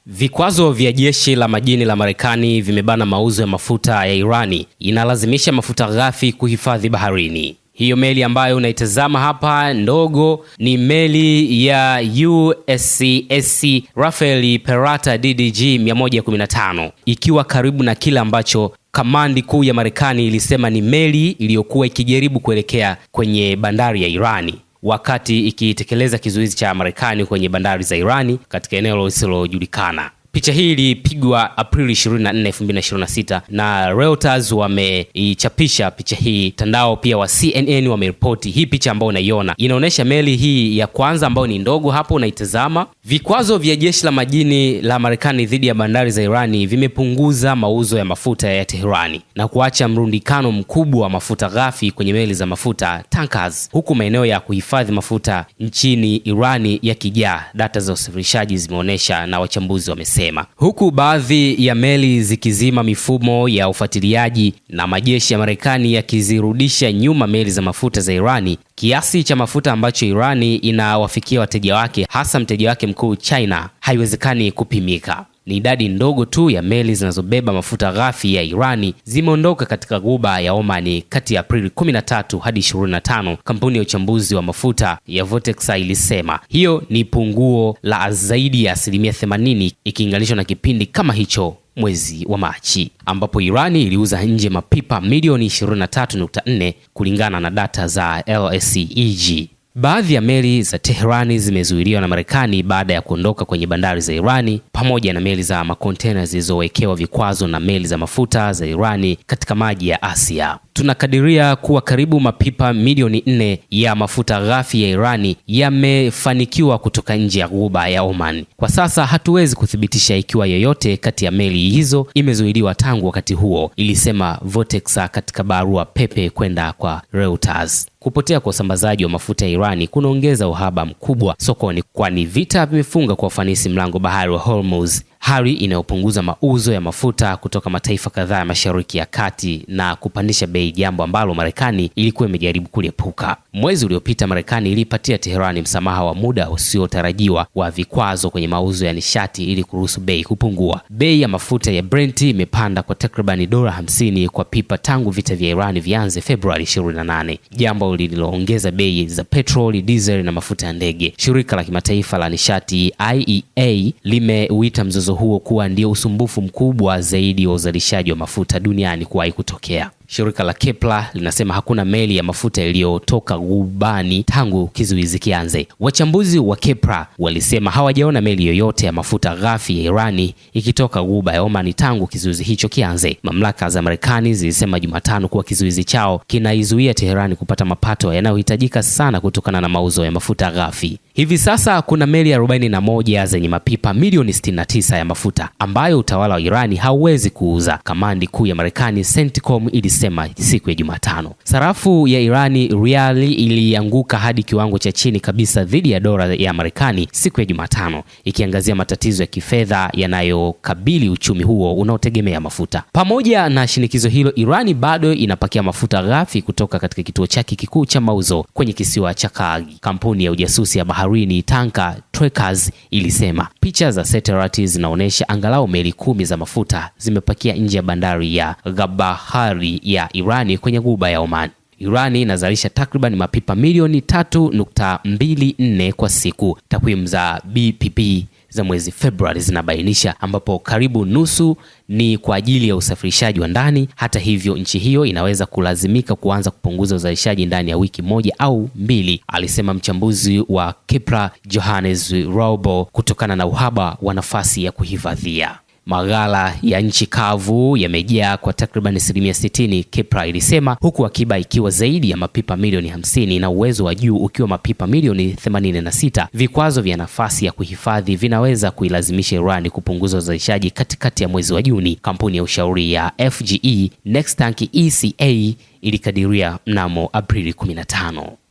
Vikwazo vya jeshi la majini la Marekani vimebana mauzo ya mafuta ya Irani, inalazimisha mafuta ghafi kuhifadhi baharini. Hiyo meli ambayo unaitazama hapa ndogo ni meli ya USS Rafael Peralta DDG 115, ikiwa karibu na kile ambacho kamandi kuu ya Marekani ilisema ni meli iliyokuwa ikijaribu kuelekea kwenye bandari ya Irani wakati ikitekeleza kizuizi cha Marekani kwenye bandari za Irani katika eneo lisilojulikana. Picha hii ilipigwa Aprili 24, 2026 na Reuters wameichapisha picha hii. Mtandao pia wa CNN wameripoti hii picha ambayo unaiona. Inaonyesha meli hii ya kwanza ambayo ni ndogo hapo unaitazama. Vikwazo vya jeshi la majini la Marekani dhidi ya bandari za Irani vimepunguza mauzo ya mafuta ya Teherani na kuacha mrundikano mkubwa wa mafuta ghafi kwenye meli za mafuta tankers, huku maeneo ya kuhifadhi mafuta nchini Irani yakijaa, data za usafirishaji zimeonyesha na wachambuzi wamesema. Huku baadhi ya meli zikizima mifumo ya ufuatiliaji na majeshi ya Marekani yakizirudisha nyuma meli za mafuta za Irani, kiasi cha mafuta ambacho Irani inawafikia wateja wake, hasa mteja wake mkuu China, haiwezekani kupimika. Ni idadi ndogo tu ya meli zinazobeba mafuta ghafi ya Irani zimeondoka katika ghuba ya Omani kati ya Aprili 13 hadi 25, kampuni ya uchambuzi wa mafuta ya Vortexa ilisema. Hiyo ni punguo la zaidi ya 80% ikilinganishwa na kipindi kama hicho mwezi wa Machi, ambapo Irani iliuza nje mapipa milioni 23.4 kulingana na data za LSEG. Baadhi ya meli za Teherani zimezuiliwa na Marekani baada ya kuondoka kwenye bandari za Irani, pamoja na meli za makontena zilizowekewa vikwazo na meli za mafuta za Irani katika maji ya Asia. Tunakadiria kuwa karibu mapipa milioni 4 ya mafuta ghafi ya Irani yamefanikiwa kutoka nje ya ghuba ya Oman. Kwa sasa hatuwezi kuthibitisha ikiwa yoyote kati ya meli hizo imezuiliwa tangu wakati huo, ilisema Vortexa katika barua pepe kwenda kwa Reuters. Kupotea kwa usambazaji wa mafuta ya Irani kunaongeza uhaba mkubwa sokoni, kwani vita vimefunga kwa ufanisi mlango bahari wa Hormuz, hali inayopunguza mauzo ya mafuta kutoka mataifa kadhaa ya Mashariki ya Kati na kupandisha bei, jambo ambalo Marekani ilikuwa imejaribu kuliepuka. Mwezi uliopita Marekani ilipatia Teherani msamaha wa muda usiotarajiwa wa vikwazo kwenye mauzo ya nishati ili kuruhusu bei kupungua. Bei ya mafuta ya Brent imepanda kwa takribani $50 kwa pipa tangu vita vya Irani vianze Februari 28, jambo lililoongeza bei za petroli, diesel na mafuta ya ndege. Shirika la kimataifa la nishati IEA limeuita mzozo huo kuwa ndio usumbufu mkubwa zaidi wa uzalishaji wa mafuta duniani kuwahi kutokea. Shirika la Kepler linasema hakuna meli ya mafuta iliyotoka ghubani tangu kizuizi kianze. Wachambuzi wa Kepler walisema hawajaona meli yoyote ya mafuta ghafi ya Irani ikitoka ghuba ya Oman tangu kizuizi hicho kianze. Mamlaka za Marekani zilisema Jumatano kuwa kizuizi chao kinaizuia Teherani kupata mapato yanayohitajika sana kutokana na mauzo ya mafuta ghafi. Hivi sasa kuna meli 41 zenye mapipa milioni 69 ya mafuta ambayo utawala wa Irani hauwezi kuuza, kamandi kuu ya Marekani CENTCOM ilisema siku ya Jumatano. Sarafu ya Irani riali ilianguka hadi kiwango cha chini kabisa dhidi ya dola ya Marekani siku ya Jumatano, ikiangazia matatizo ya kifedha yanayokabili uchumi huo unaotegemea mafuta. Pamoja na shinikizo hilo, Irani bado inapakia mafuta ghafi kutoka katika kituo chake kikuu cha mauzo kwenye kisiwa cha Kargi. Kampuni ya ujasusi ya baharini Tanker Trackers ilisema picha za satellite zinaonyesha angalau meli 10 za mafuta zimepakia nje ya bandari ya Gabahari ya Irani kwenye ghuba ya Oman. Irani inazalisha takriban mapipa milioni 3.24 kwa siku, takwimu za BPP za mwezi Februari zinabainisha, ambapo karibu nusu ni kwa ajili ya usafirishaji wa ndani. Hata hivyo, nchi hiyo inaweza kulazimika kuanza kupunguza uzalishaji ndani ya wiki 1 au 2, alisema mchambuzi wa Kepler Johannes Raubo, kutokana na uhaba wa nafasi ya kuhifadhia. Maghala ya nchi kavu yamejaa kwa takriban 60%, Kepler ilisema, huku akiba ikiwa zaidi ya mapipa milioni 50 na uwezo wa juu ukiwa mapipa milioni 86. Vikwazo vya nafasi ya kuhifadhi vinaweza kuilazimisha Iran kupunguza uzalishaji katikati ya mwezi wa Juni, kampuni ya ushauri ya FGE Nextank ECA ilikadiria mnamo Aprili 15.